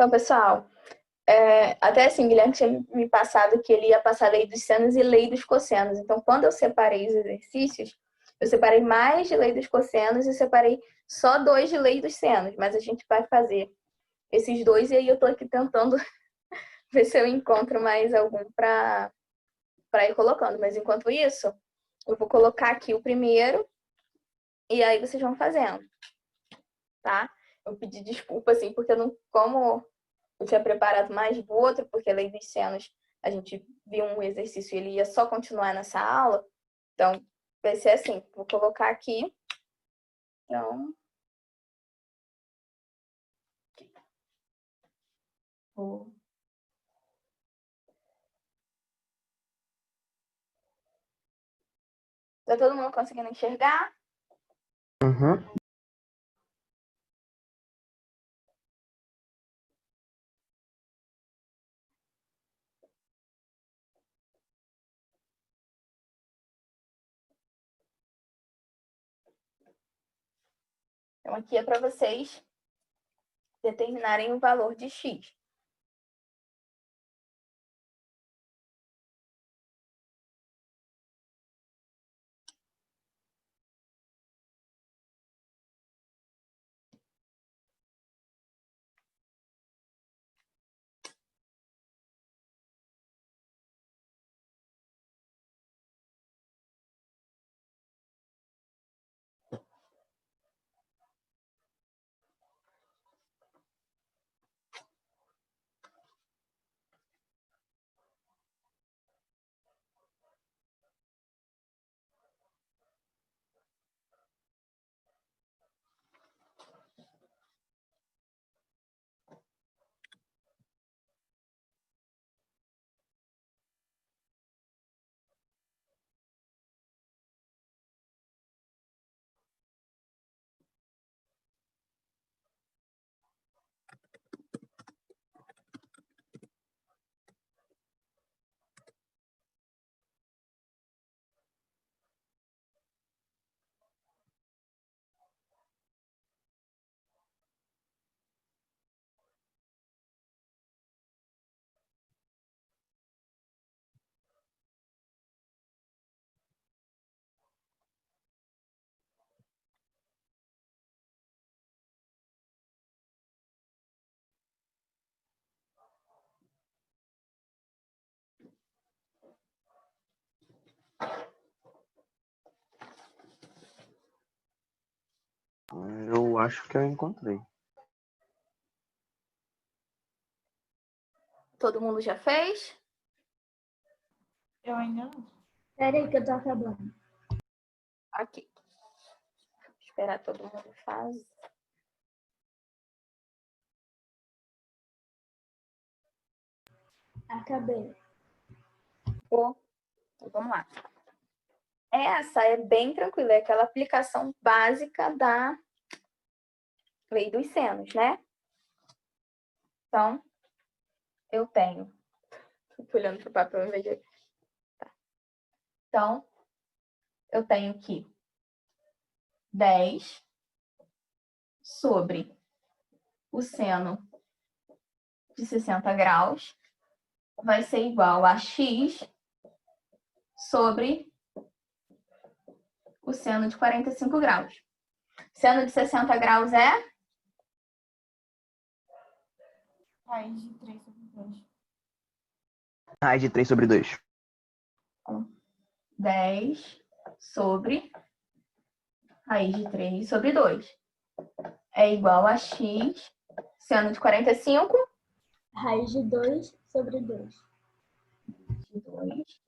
Então, pessoal, até assim, o Guilherme tinha me passado que ele ia passar a lei dos senos e lei dos cossenos. Então, quando eu separei os exercícios, eu separei mais de lei dos cossenos e separei só dois de lei dos senos. Mas a gente vai fazer esses dois e aí eu tô aqui tentando ver se eu encontro mais algum para ir colocando. Mas enquanto isso, eu vou colocar aqui o primeiro e aí vocês vão fazendo, tá? Eu pedi desculpa, assim, porque eu não, como eu tinha preparado mais do outro, porque a lei dos senos, a gente viu um exercício e ele ia só continuar nessa aula. Então, vai ser assim, vou colocar aqui. Então, vou... Tá todo mundo conseguindo enxergar? Uhum. Então, aqui é para vocês determinarem o valor de x. Eu acho que eu encontrei. Todo mundo já fez? Eu ainda não. Peraí que eu tô acabando. Aqui. Vou esperar todo mundo fazer. Acabei. Então, vamos lá. Essa é bem tranquila, é aquela aplicação básica da lei dos senos, né? Então, eu tenho... Tô olhando para o papel em vez de... Tá. Então, eu tenho aqui 10 sobre o seno de 60 graus vai ser igual a x sobre o seno de 45 graus. Seno de 60 graus é? Raiz de 3 sobre 2. Raiz de 3 sobre 2. 10 sobre raiz de 3 sobre 2. É igual a x, seno de 45. Raiz de 2 sobre 2. De 2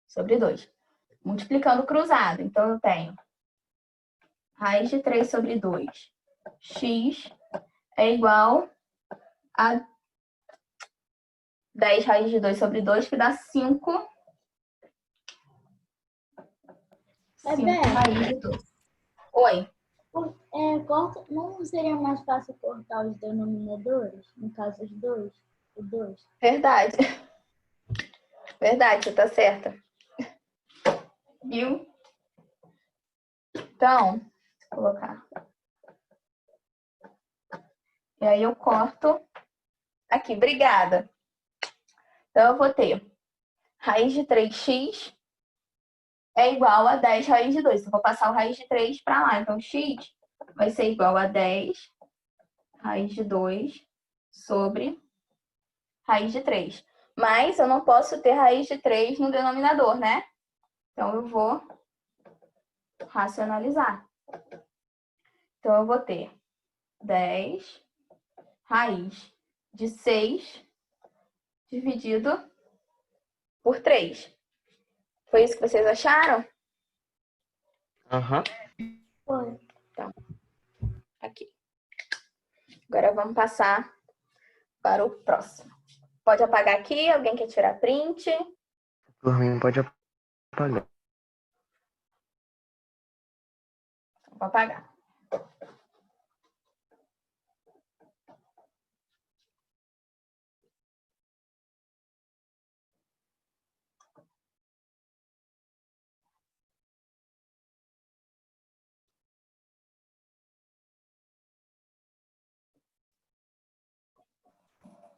sobre 2. Multiplicando cruzado. Então, eu tenho raiz de 3 sobre 2. X é igual a 10 raiz de 2 sobre 2, que dá 5. 5 raiz de 2. Oi. Não seria mais fácil cortar os denominadores? No caso, os dois? O 2? Verdade. Verdade, você tá certa. Viu? Então, vou colocar. E aí eu corto aqui. Obrigada. Então, eu vou ter raiz de 3x é igual a 10 raiz de 2. Eu vou passar o raiz de 3 para lá. Então, x vai ser igual a 10 raiz de 2 sobre raiz de 3. Mas eu não posso ter raiz de 3 no denominador, né? Então, eu vou racionalizar. Então, eu vou ter 10 raiz de 6 dividido por 3. Foi isso que vocês acharam? Aham. Foi. Então, aqui. Agora vamos passar para o próximo. Pode apagar aqui? Alguém quer tirar print? Por mim, pode apagar. Vou apagar.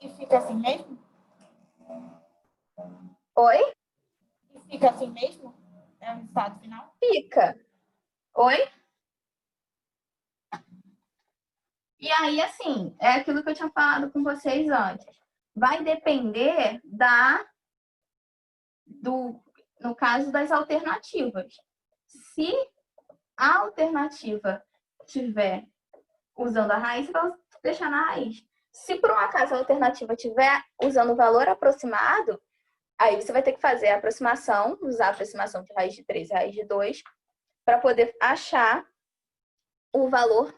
E fica assim mesmo? Oi? E fica assim mesmo? É o resultado final? Fica. Oi? E aí, assim, é aquilo que eu tinha falado com vocês antes. Vai depender no caso das alternativas. Se a alternativa tiver usando a raiz, você vai deixar na raiz. Se por um acaso a alternativa tiver usando o valor aproximado, aí você vai ter que fazer a aproximação, usar a aproximação de raiz de 3 e raiz de 2, para poder achar o valor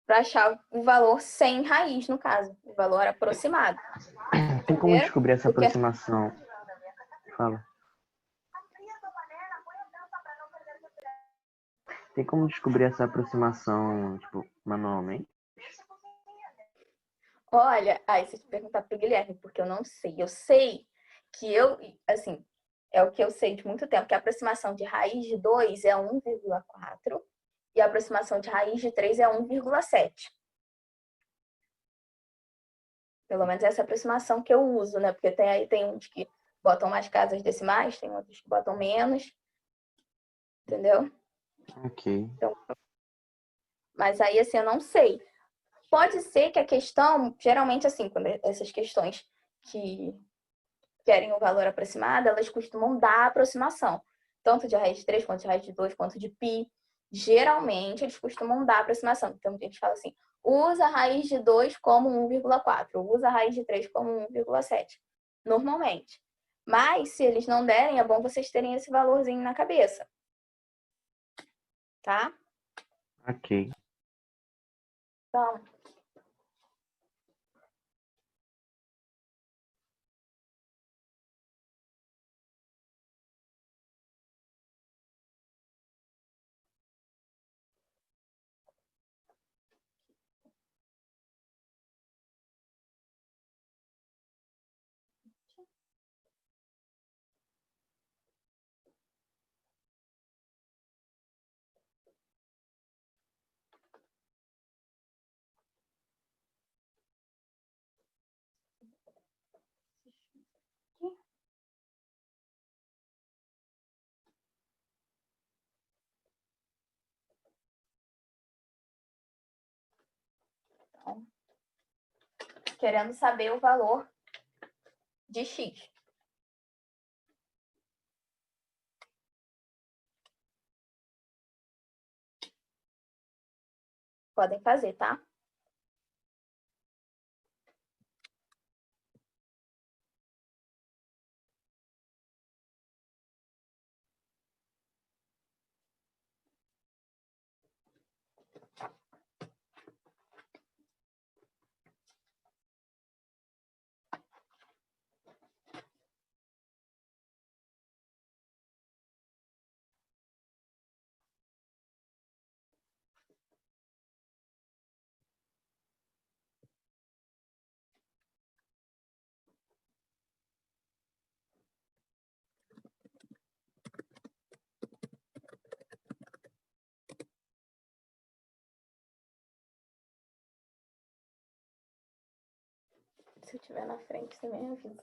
para achar o valor sem raiz, no caso, o valor aproximado. Tem como Entenderam? descobrir essa Porque aproximação? Fala. Tem como descobrir essa aproximação, tipo, manualmente? olha, aí você perguntar pro Guilherme, porque eu não sei. Eu sei que assim, é o que eu sei de muito tempo, que a aproximação de raiz de 2 é 1,4 e a aproximação de raiz de 3 é 1,7. Pelo menos essa é a aproximação que eu uso, né? Porque tem uns que botam mais casas decimais, tem outros que botam menos. Entendeu? Ok. Então, mas aí, assim, eu não sei. Pode ser que a questão, geralmente, assim, quando essas questões que querem o valor aproximado, elas costumam dar a aproximação. Tanto de raiz de 3, quanto de raiz de 2, quanto de π. Geralmente, eles costumam dar a aproximação. Então, a gente fala assim, usa a raiz de 2 como 1,4, usa a raiz de 3 como 1,7. Normalmente. Mas, se eles não derem, é bom vocês terem esse valorzinho na cabeça. Tá? Ok. Então, querendo saber o valor de X. Podem fazer, tá? se eu estiver na frente também avisa.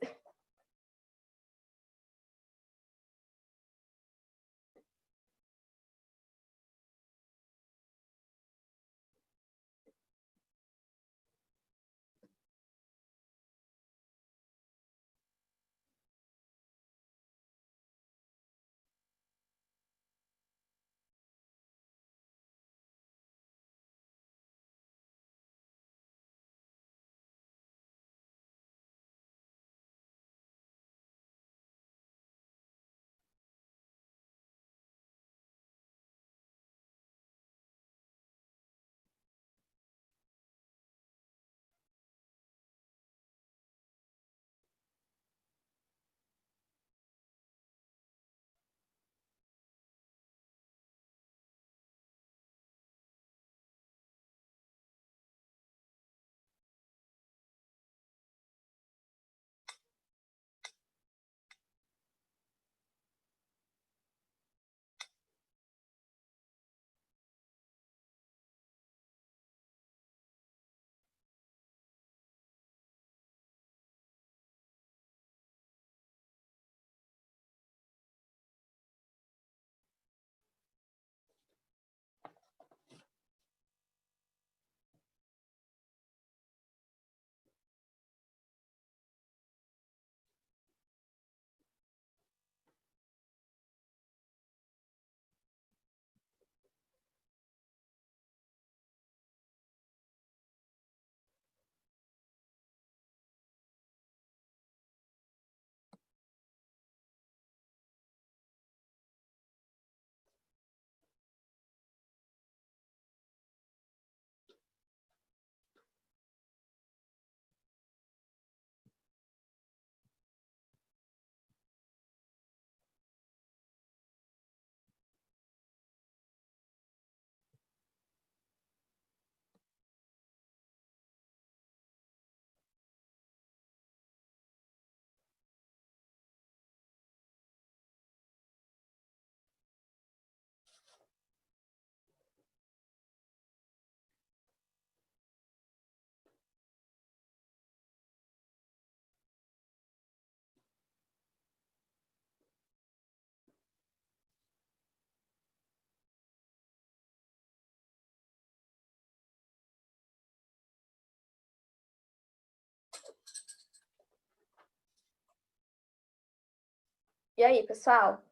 E aí, pessoal?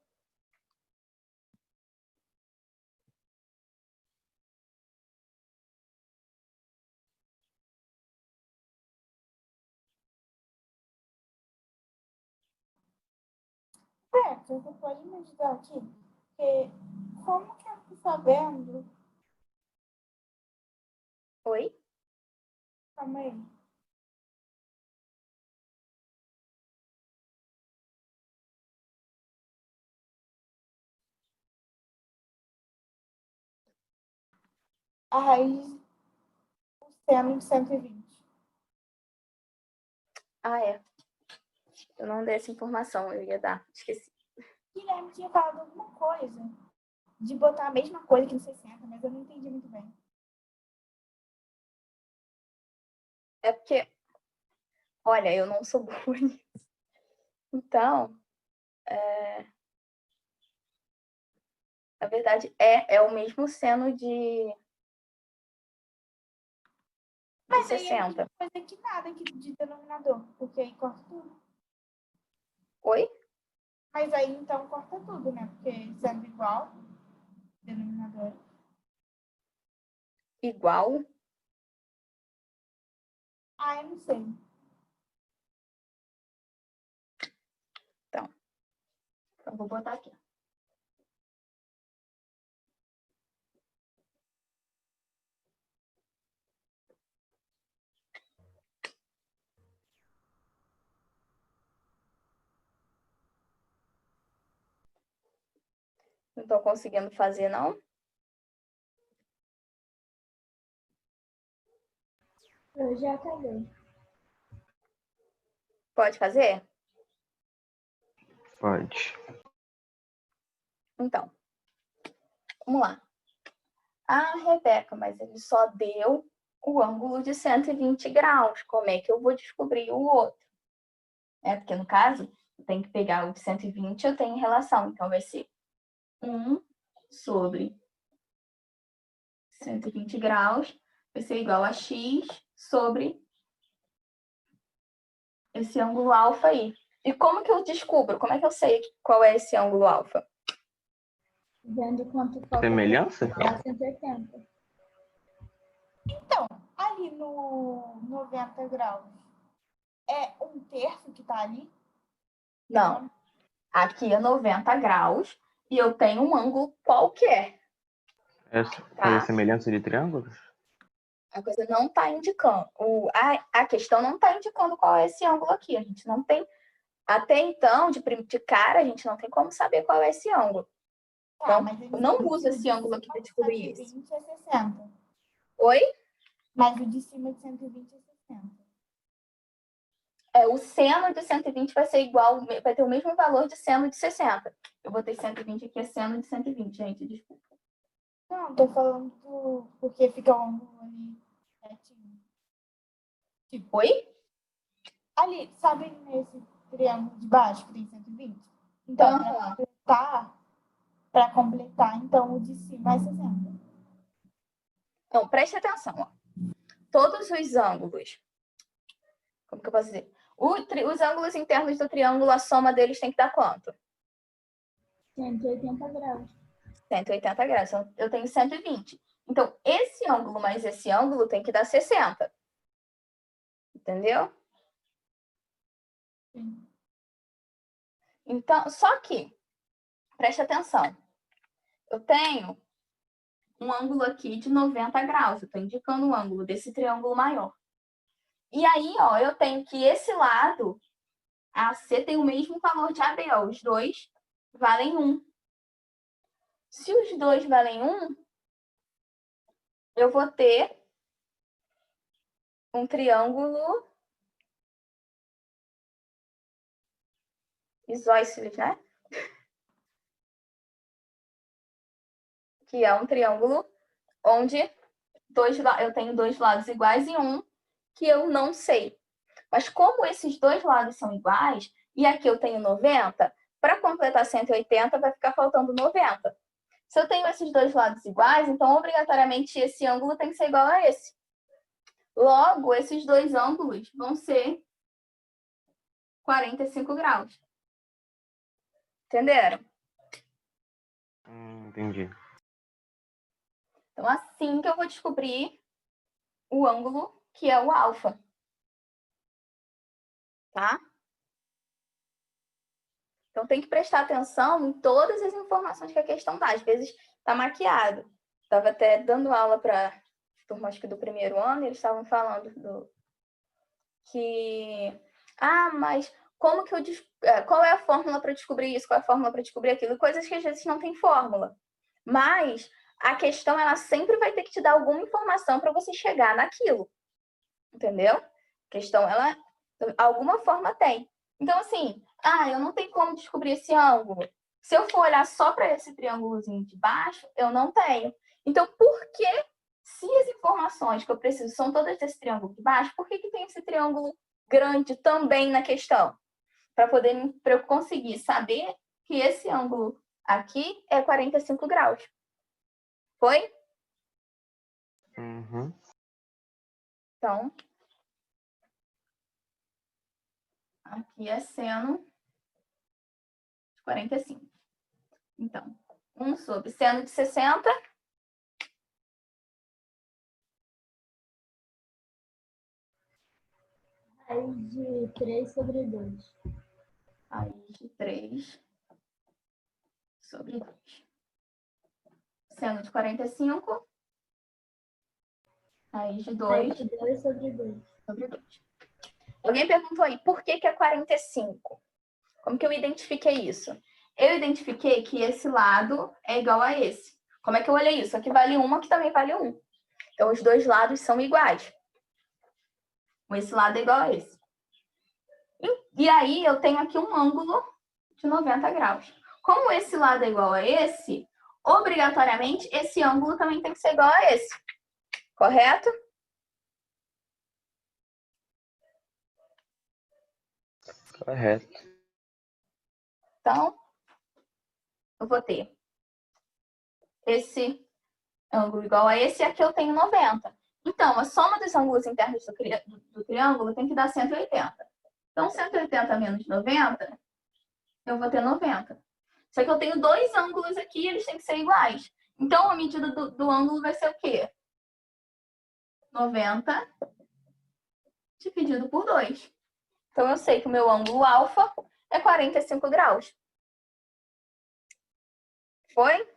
Você pode me ajudar aqui? Porque como que eu tô sabendo? Oi? Calma aí. A raiz do seno de 120. Ah, é. Eu não dei essa informação, eu ia dar. Esqueci. Guilherme tinha falado alguma coisa de botar a mesma coisa que no 60, mas eu não entendi muito bem. É porque, olha, eu não sou boa nisso. Então, na verdade, é o mesmo seno de Mas aí eu não 60. vou fazer aqui nada aqui de denominador, porque aí corta tudo. Oi? Mas aí então corta tudo, né? Porque sendo igual, denominador. Igual? Ah, eu não sei. Então, vou botar aqui. Não estou conseguindo fazer, não? Eu já acabei. Pode fazer? Pode. Então, vamos lá. Ah, Rebeca, mas ele só deu o ângulo de 120 graus. Como é que eu vou descobrir o outro? Porque no caso, eu tenho que pegar o de 120, eu tenho relação. Então, vai ser 1 sobre 120 graus vai ser igual a x sobre esse ângulo alfa aí. E como que eu descubro? Como é que eu sei qual é esse ângulo alfa? Vendo quanto falta Semelhança? para 180. Então, ali no 90 graus, é 1/3 que tá ali? Não. Aqui é 90 graus e eu tenho um ângulo qualquer. Fazer semelhança de triângulos? A coisa não está indicando. A questão não está indicando qual é esse ângulo aqui. A gente não tem. Até então, de cara, a gente não tem como saber qual é esse ângulo. Então, eu não uso esse ângulo aqui para descobrir isso. 120 é 60. Oi? Mas o de cima de 120 é 60. O seno de 120 vai ser igual, vai ter o mesmo valor de seno de 60. Eu botei 120 aqui, é seno de 120, gente, desculpa. Não, tô falando porque fica o ângulo ali retinho. Tipo, Oi? ali, sabe nesse triângulo de baixo que tem 120? Então, para completar, então o de cima é 60. Então, preste atenção, ó. Todos os ângulos, como que eu posso dizer? Os ângulos internos do triângulo, a soma deles tem que dar quanto? 180 graus. 180 graus. Então, eu tenho 120. Então, esse ângulo mais esse ângulo tem que dar 60. Entendeu? Sim. Então, só que, preste atenção. Eu tenho um ângulo aqui de 90 graus. Eu estou indicando o ângulo desse triângulo maior. E aí, ó, eu tenho que esse lado, AC, tem o mesmo valor de AB. Ó, os dois valem 1. Se os dois valem 1, eu vou ter um triângulo isósceles, né? Que é um triângulo onde eu tenho dois lados iguais e um que eu não sei. Mas como esses dois lados são iguais, e aqui eu tenho 90, para completar 180 vai ficar faltando 90. Se eu tenho esses dois lados iguais, então obrigatoriamente esse ângulo tem que ser igual a esse. Logo, esses dois ângulos vão ser 45 graus. Entenderam? Entendi. Então, assim que eu vou descobrir o ângulo que é o alfa. Tá? Então, tem que prestar atenção em todas as informações que a questão dá. Às vezes, está maquiado. Estava até dando aula para turmas do primeiro ano e eles estavam falando que... mas como que qual é a fórmula para descobrir isso? Qual é a fórmula para descobrir aquilo? Coisas que às vezes não tem fórmula. Mas a questão, ela sempre vai ter que te dar alguma informação para você chegar naquilo. Entendeu? A questão, ela... alguma forma tem. Então, assim, eu não tenho como descobrir esse ângulo. Se eu for olhar só para esse triângulozinho de baixo, eu não tenho. Então, por que, se as informações que eu preciso são todas desse triângulo de baixo, por que tem esse triângulo grande também na questão? Para eu conseguir saber que esse ângulo aqui é 45 graus. Foi? Uhum. Então, aqui é seno de 45. Então, 1 sobre seno de 60. Raiz de 3 sobre 2. Raiz de 3 sobre 2. Seno de 45. Raiz de 2 Raiz de 2 sobre 2. sobre 2. Alguém perguntou aí, por que é 45? Como que eu identifiquei isso? Eu identifiquei que esse lado é igual a esse. Como é que eu olhei isso? Aqui vale 1, aqui também vale 1. Então, os dois lados são iguais. Esse lado é igual a esse. E aí, eu tenho aqui um ângulo de 90 graus. Como esse lado é igual a esse, obrigatoriamente, esse ângulo também tem que ser igual a esse. Correto? Correto. Então, eu vou ter esse ângulo igual a esse e aqui eu tenho 90. Então, a soma dos ângulos internos do triângulo tem que dar 180. Então, 180 menos 90, eu vou ter 90. Só que eu tenho dois ângulos aqui e eles têm que ser iguais. Então, a medida do ângulo vai ser o quê? 90 dividido por 2. Então, eu sei que o meu ângulo alfa é 45 graus. Foi?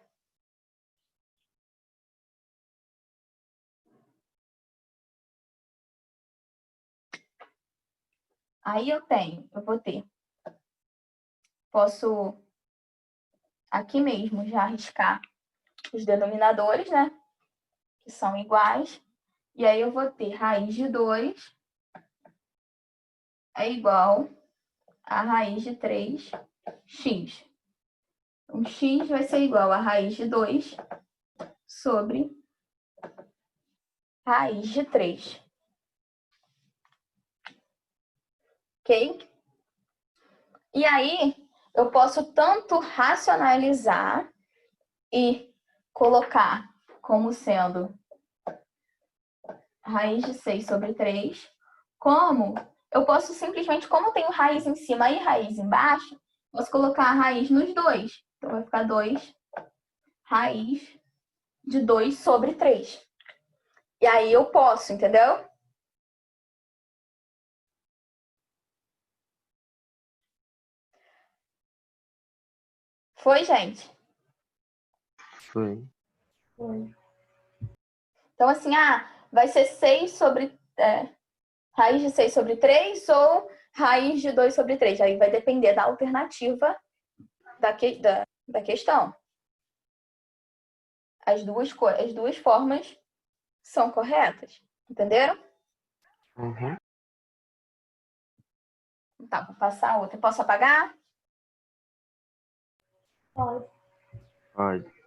Aí eu vou ter. Posso aqui mesmo já arriscar os denominadores, né? Que são iguais. E aí eu vou ter raiz de 2 é igual a raiz de 3x. Então, x vai ser igual a raiz de 2 sobre raiz de 3. Ok? E aí, eu posso tanto racionalizar e colocar como sendo raiz de 6 sobre 3, como eu posso simplesmente, como eu tenho raiz em cima e raiz embaixo, posso colocar a raiz nos dois. Então, vai ficar 2 raiz de 2 sobre 3. E aí eu posso, entendeu? Foi, gente? Foi. Foi. Então, assim, vai ser 6 sobre... raiz de 6 sobre 3 ou raiz de 2 sobre 3. Aí vai depender da alternativa da questão. As duas formas são corretas. Entenderam? Uhum. Tá, vou passar a outra. Posso apagar? Pode. Pode.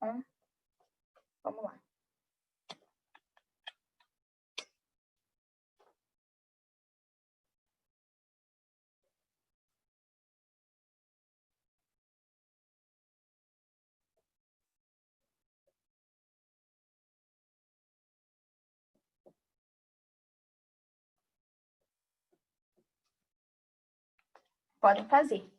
Então, vamos lá. Podem fazer.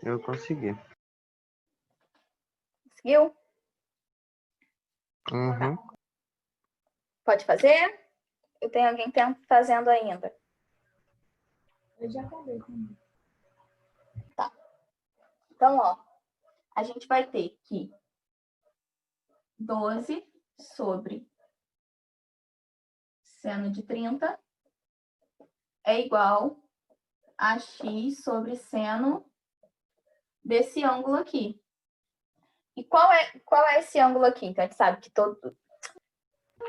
Eu consegui. Conseguiu? Uhum. Pode fazer? Eu tenho alguém fazendo ainda. Eu já acabei também. Então, ó, a gente vai ter que 12 sobre seno de 30 é igual a x sobre seno desse ângulo aqui. E qual é esse ângulo aqui? Então, a gente sabe que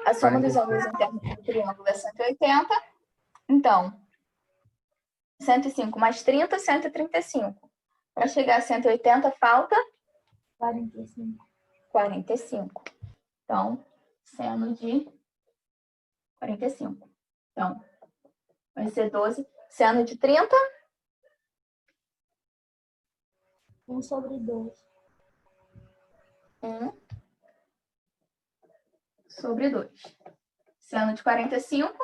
a soma dos ângulos internos do triângulo é 180. Então, 105 mais 30, 135. Para chegar a 180, falta 45. 45. Então, seno de 45. Então, vai ser 12. Seno de 30, 1 sobre 2. 1 sobre 2. Seno de 45,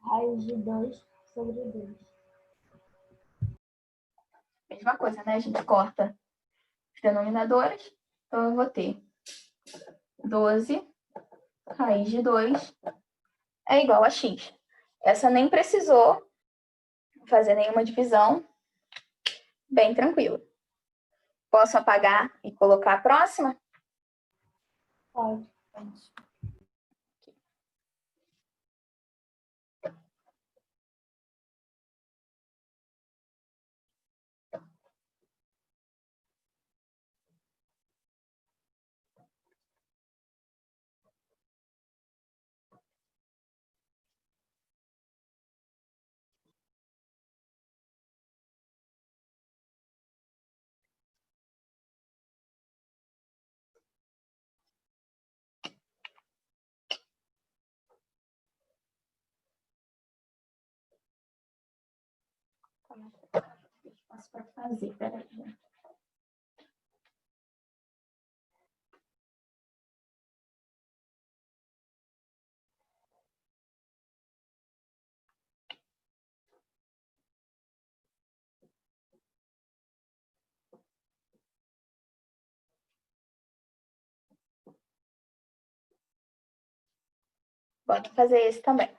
Raiz de 2 sobre 2. mesma coisa, né? A gente corta os denominadores. Então, eu vou ter 12 raiz de 2 é igual a x. Essa nem precisou fazer nenhuma divisão. Bem tranquilo. Posso apagar e colocar a próxima? Pode. Posso para fazer, peraí. Pode fazer esse também.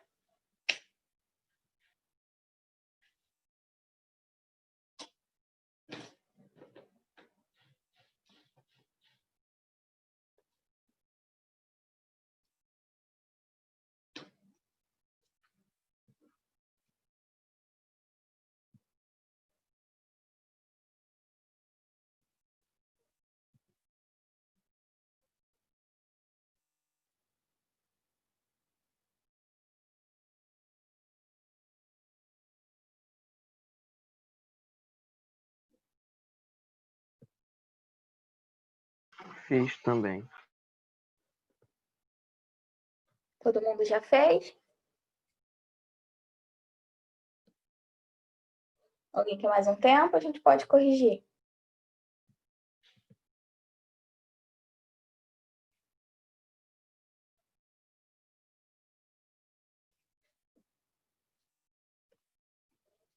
Fiz também. Todo mundo já fez? Alguém quer mais um tempo? A gente pode corrigir.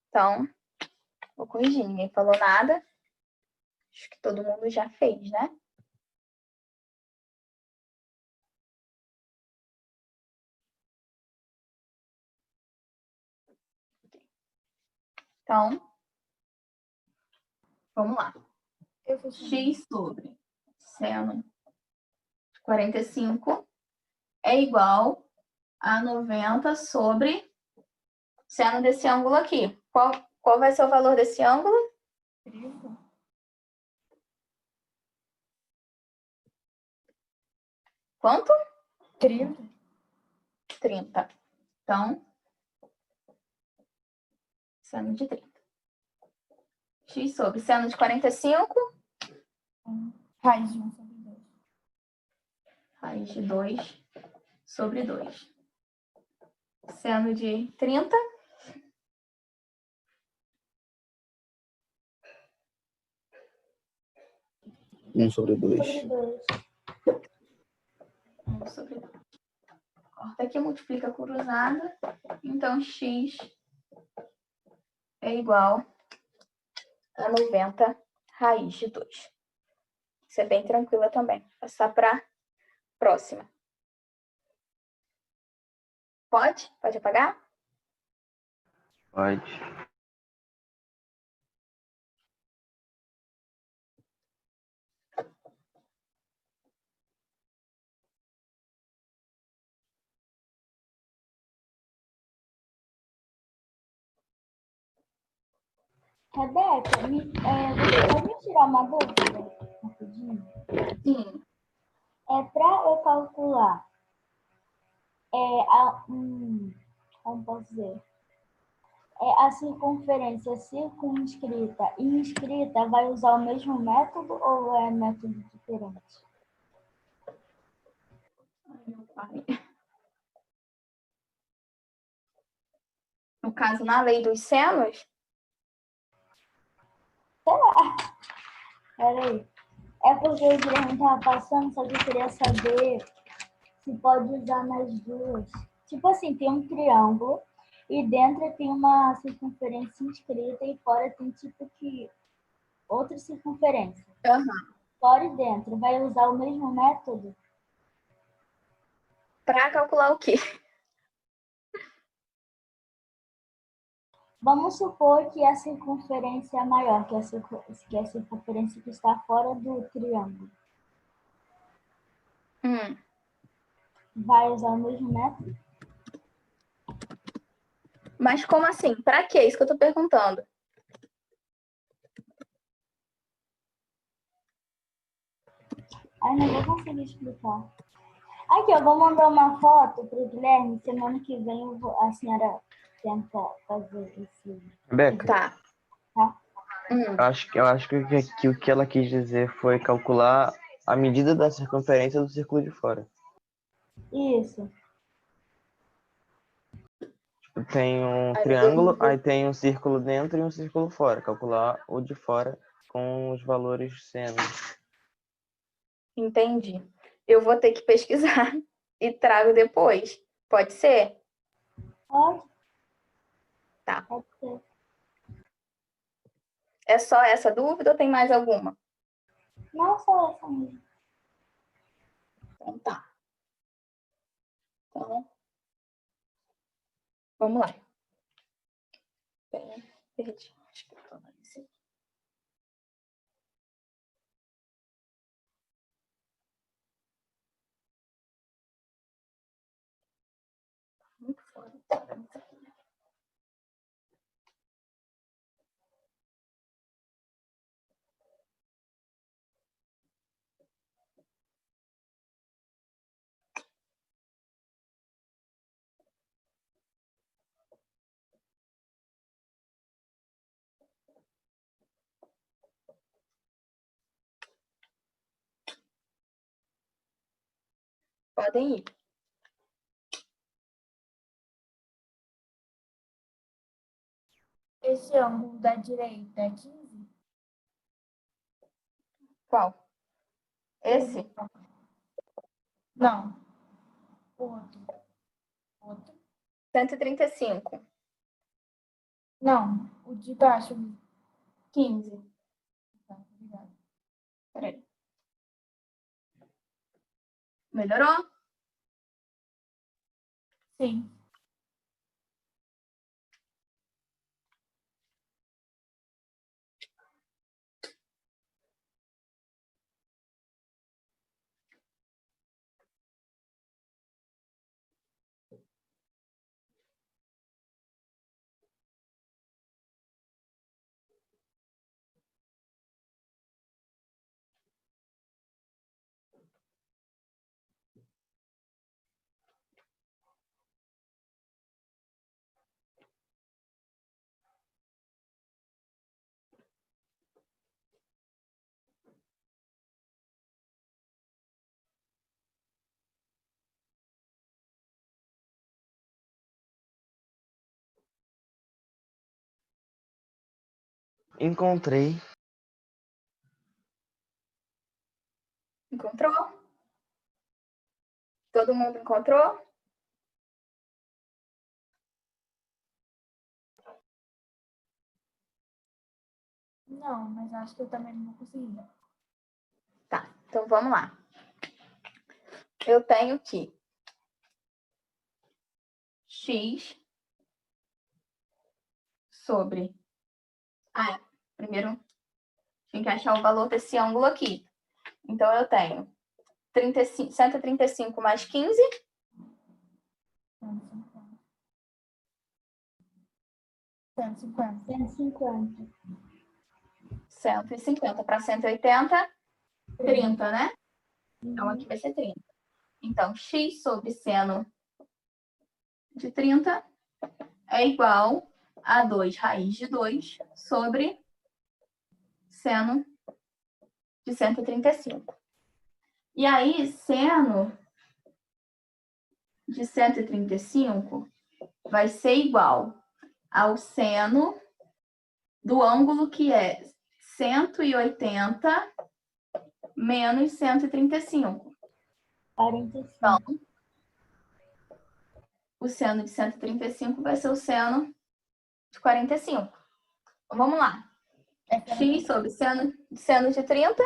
Então, vou corrigir. Ninguém falou nada. Acho que todo mundo já fez, né? Então, vamos lá. Eu fiz X sobre seno de 45 é igual a 90 sobre seno desse ângulo aqui. Qual vai ser o valor desse ângulo? 30. Quanto? 30. 30. Então, seno de 30. X sobre seno de 45, Raiz de 1 sobre 2. raiz de 2 sobre 2. Seno de 30, 1 sobre 2. Sobre 2. 1 sobre 2. Corta aqui, multiplica cruzada. Então, x é igual a 90 raiz de 2. Isso é bem tranquila também. Vou passar para a próxima. Pode? Pode apagar? Pode. Rebeca, você pode me tirar uma dúvida rapidinho? Sim. Para eu calcular, como posso dizer? A circunferência circunscrita e inscrita vai usar o mesmo método ou é método diferente? Meu pai. No caso, na lei dos senos, Peraí. É porque o Guilherme estava passando, só que eu queria saber se pode usar nas duas. Tipo assim, tem um triângulo e dentro tem uma circunferência inscrita e fora tem tipo que outra circunferência. Fora e dentro, vai usar o mesmo método? para calcular o quê? Vamos supor que a circunferência é maior, que a circunferência que está fora do triângulo. Vai usar o mesmo método? Mas como assim? Para quê? Isso que eu tô perguntando. Ai, não vou conseguir explicar. Aqui, eu vou mandar uma foto para o Guilherme. Semana que vem a senhora tenta fazer esse. Rebeca, Tá. eu acho que o que ela quis dizer foi calcular a medida da circunferência do círculo de fora. Isso. Tem um triângulo, aí tem um círculo dentro e um círculo fora. Calcular o de fora com os valores seno. Entendi. Eu vou ter que pesquisar e trago depois. Pode ser? Pode? Tá. Pode ser. É só essa dúvida ou tem mais alguma? Não só essa mesmo. Então tá. Então, vamos lá. Perdi. Acho que eu tô nesse aqui. Muito fora. Podem ir. Esse ângulo da direita é 15? Qual? Esse? Não. O outro. Outro? 135. Não. O de baixo. 15. Tá, obrigada. Peraí. Melhorou? Sim. Encontrei. Encontrou? Todo mundo encontrou? Não, mas acho que eu também não consegui. Tá, então vamos lá. Eu tenho que x sobre... primeiro tem que achar o valor desse ângulo aqui. Então, eu tenho 135 mais 15. 150. 150. 150 para 180, 30, né? Então, aqui vai ser 30. Então, x sobre seno de 30 é igual a 2 raiz de 2 sobre seno de 135. E aí, seno de 135 vai ser igual ao seno do ângulo que é 180 menos 135. 45. Então, o seno de 135 vai ser o seno de 45. Então, vamos lá. X sobre seno de 30.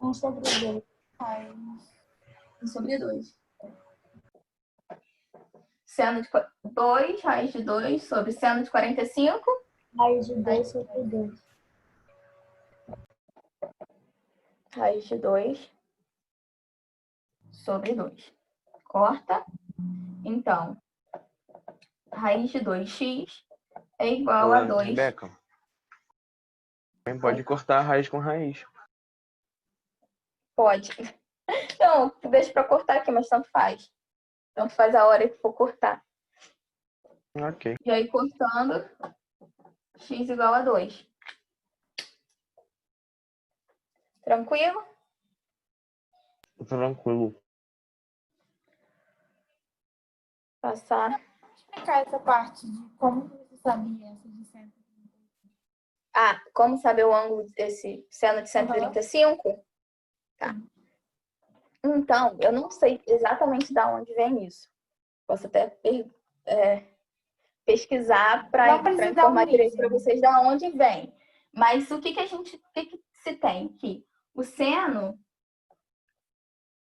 1 sobre 2. 1 sobre 2. Seno de 2, raiz de 2 sobre seno de 45. Raiz de 2 sobre 2. Raiz de 2 sobre 2. Corta. Então, raiz de 2x é igual a 2. Rebeca, também pode cortar a raiz com raiz. Pode. Não, deixa para cortar aqui, mas tanto faz. Tanto faz a hora que for cortar. Ok. E aí, cortando, x igual a 2. Tranquilo? Tranquilo. Passar. Explicar essa parte de como você sabia essa de 150. Ah, como saber o ângulo desse seno de 135? Tá. Então, eu não sei exatamente de onde vem isso. Posso até pesquisar para informar direito para vocês de onde vem. Mas o que se tem aqui? O seno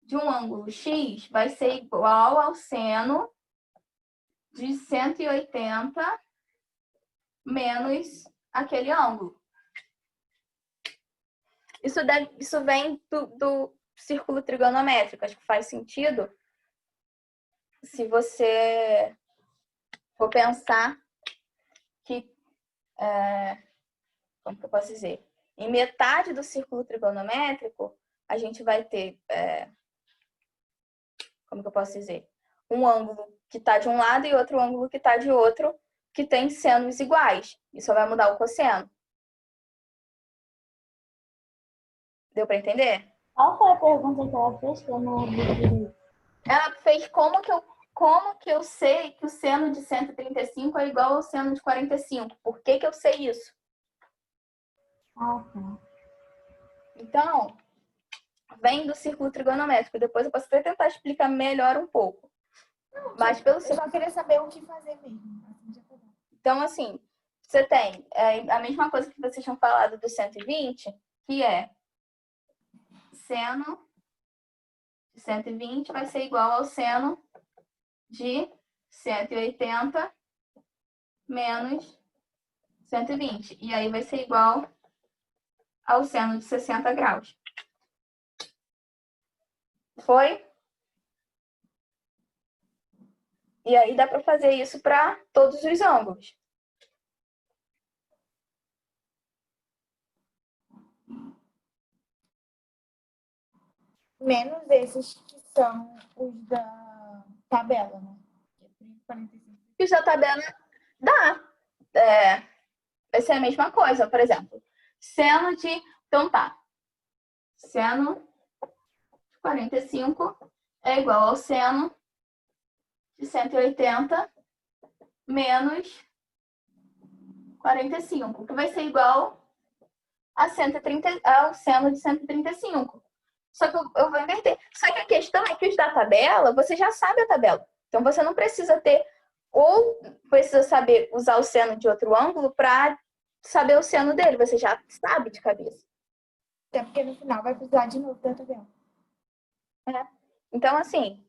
de um ângulo x vai ser igual ao seno de 180 menos aquele ângulo. Isso vem do círculo trigonométrico. Acho que faz sentido se você for pensar que, como que eu posso dizer? Em metade do círculo trigonométrico, a gente vai ter, como que eu posso dizer? Um ângulo que está de um lado e outro ângulo que está de outro, que tem senos iguais. Isso vai mudar o cosseno. Deu para entender? Qual foi a pergunta que ela fez que eu não ouvi direito? Ela fez como que eu sei que o seno de 135 é igual ao seno de 45? Por que eu sei isso? Ah, tá. Então, vem do círculo trigonométrico. Depois eu posso até tentar explicar melhor um pouco. Mas pelo Eu só queria saber o que fazer mesmo. Então, assim, você tem a mesma coisa que vocês tinham falado do 120, que é seno de 120 vai ser igual ao seno de 180 menos 120. E aí vai ser igual ao seno de 60 graus. Foi? E aí dá para fazer isso para todos os ângulos. Menos esses que são os da tabela, né? Que é 30, 45. E os da tabela dá. Vai ser a mesma coisa, por exemplo. Seno de... Então tá. Seno de 45 é igual ao seno de 180 menos 45, que vai ser igual a 130, ao seno de 135. Só que eu vou inverter. Só que a questão é que os da tabela, você já sabe a tabela. Então, você não precisa ter, ou precisa saber usar o seno de outro ângulo para saber o seno dele, você já sabe de cabeça. Até porque no final vai precisar de novo da tabela. Então, assim,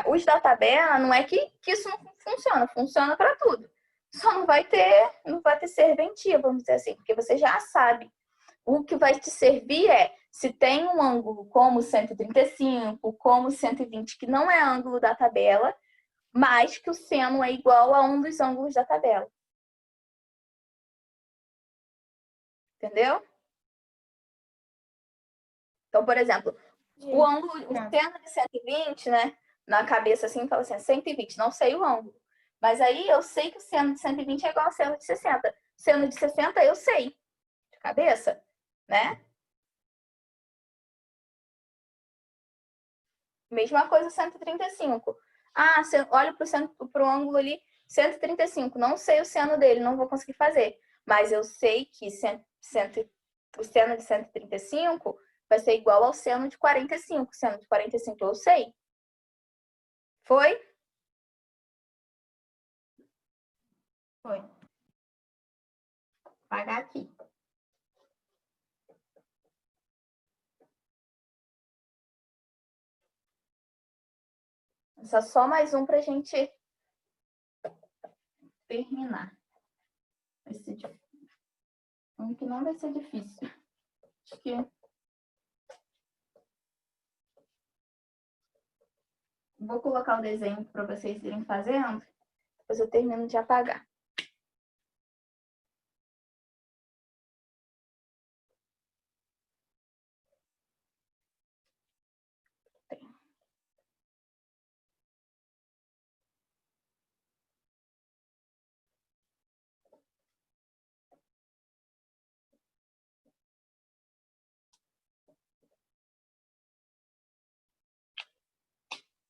os da tabela não é que isso não funciona, funciona para tudo. Só não vai ter serventia, vamos dizer assim, porque você já sabe. O que vai te servir é, se tem um ângulo como 135, como 120, que não é ângulo da tabela, mas que o seno é igual a um dos ângulos da tabela. Entendeu? Então, por exemplo, o seno de 120, né? Na cabeça assim, fala assim, 120, não sei o ângulo. Mas aí eu sei que o seno de 120 é igual ao seno de 60. Seno de 60 eu sei, de cabeça, né? Mesma coisa 135. Olha para o ângulo ali, 135. Não sei o seno dele, não vou conseguir fazer. Mas eu sei que o seno de 135 vai ser igual ao seno de 45. O seno de 45 eu sei. Foi? Foi. Vou apagar aqui. Só mais um para a gente terminar. Vai ser difícil. Que não vai ser difícil. Acho que... Vou colocar o desenho para vocês irem fazendo. Depois eu termino de apagar.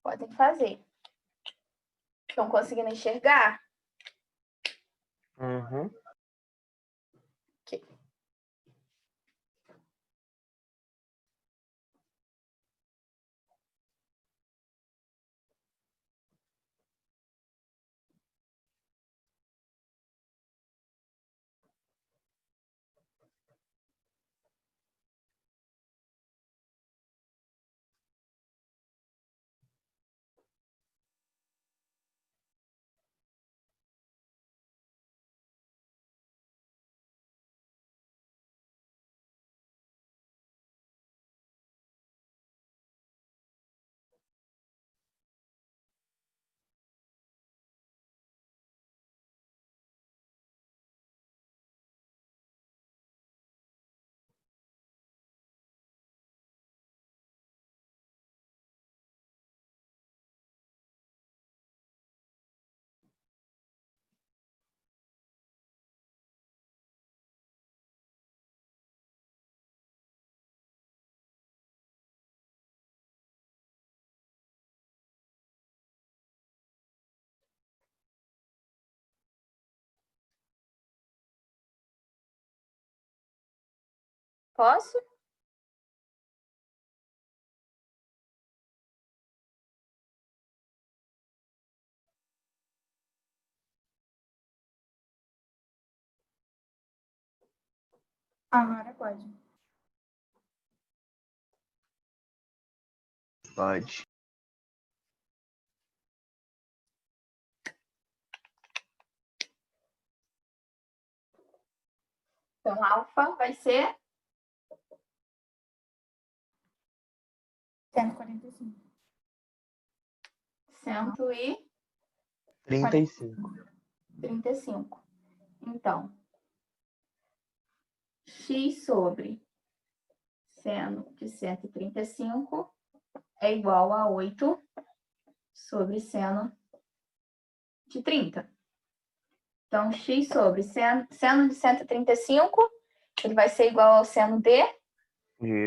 Podem fazer. Estão conseguindo enxergar? Uhum. Ok. Posso? Agora pode. Pode. Então, alfa vai ser 145. 135. Então, x sobre seno de 135 é igual a 8 sobre seno de 30. Então, x sobre seno de 135, ele vai ser igual ao seno de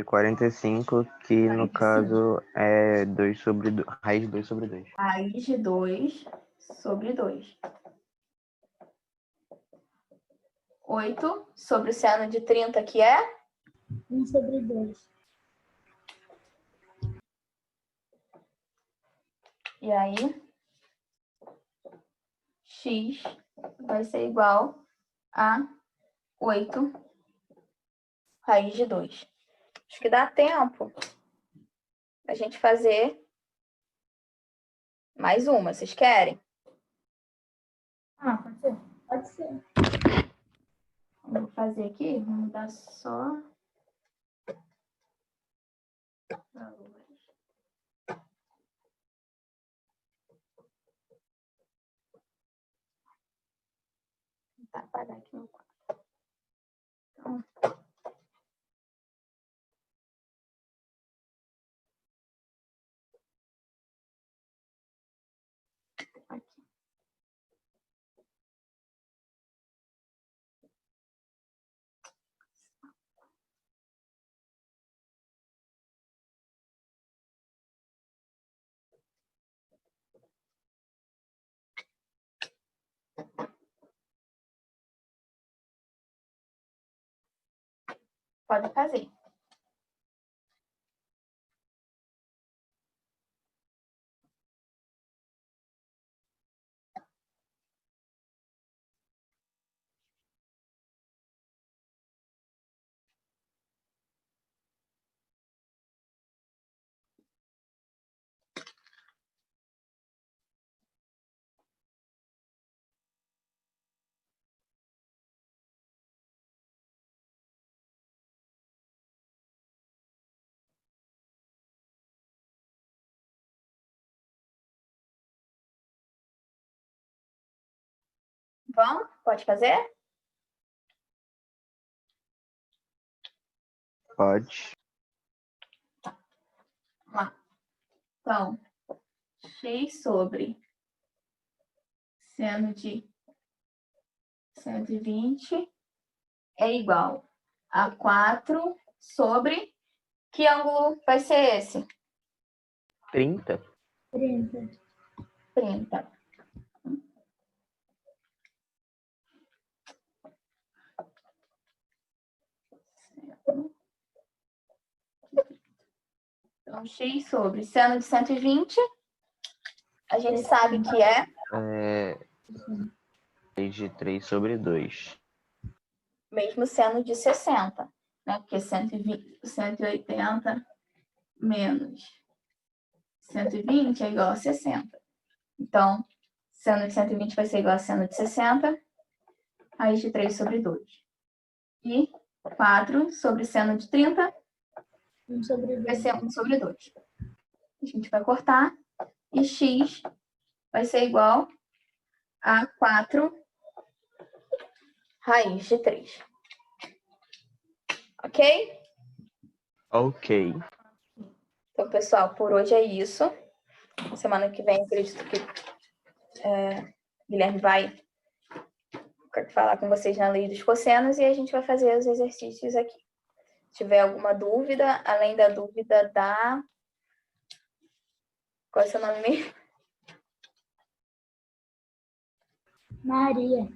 45, que no 45. caso é 2 sobre raiz de 2 sobre 2. Raiz de 2 sobre 2. 8 sobre o seno de 30, que é 1 sobre 2. E aí, x vai ser igual a 8 raiz de 2. Acho que dá tempo a gente fazer mais uma. Vocês querem? Ah, pode ser. Pode ser. Eu vou fazer aqui, vou mudar só valores. Tá, apagar aqui no quadro. Então, aqui. Pode fazer. Vamos? Pode fazer? Pode. Vamos lá. Então, x sobre seno de 120 é igual a 4 sobre... Que ângulo vai ser esse? 30. 30. 30. Então, x sobre seno de 120, a gente sabe que é Raiz de 3 sobre 2. mesmo seno de 60, né? Porque 180 menos 120 é igual a 60. Então, seno de 120 vai ser igual a seno de 60, raiz de 3 sobre 2. E 4 sobre seno de 30 1 sobre 2. vai ser 1 sobre 2. A gente vai cortar e x vai ser igual a 4 raiz de 3. Ok? Ok. Então, pessoal, por hoje é isso. Semana que vem, acredito que Guilherme vai falar com vocês na lei dos cossenos e a gente vai fazer os exercícios aqui. Se tiver alguma dúvida, além da dúvida da... Qual é o seu nome mesmo? Maria.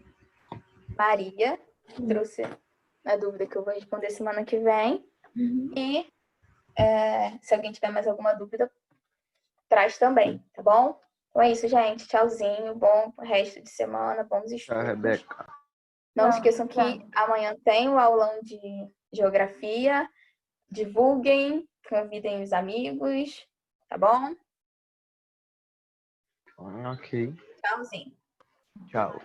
Maria. Trouxe a dúvida que eu vou responder semana que vem. Uhum. E se alguém tiver mais alguma dúvida, traz também, tá bom? Então é isso, gente. Tchauzinho. Bom resto de semana. Bons estudos. Tchau, Rebeca. Não esqueçam que amanhã tem o aulão de geografia. Divulguem, convidem os amigos, tá bom? Ok. Tchauzinho. Tchau.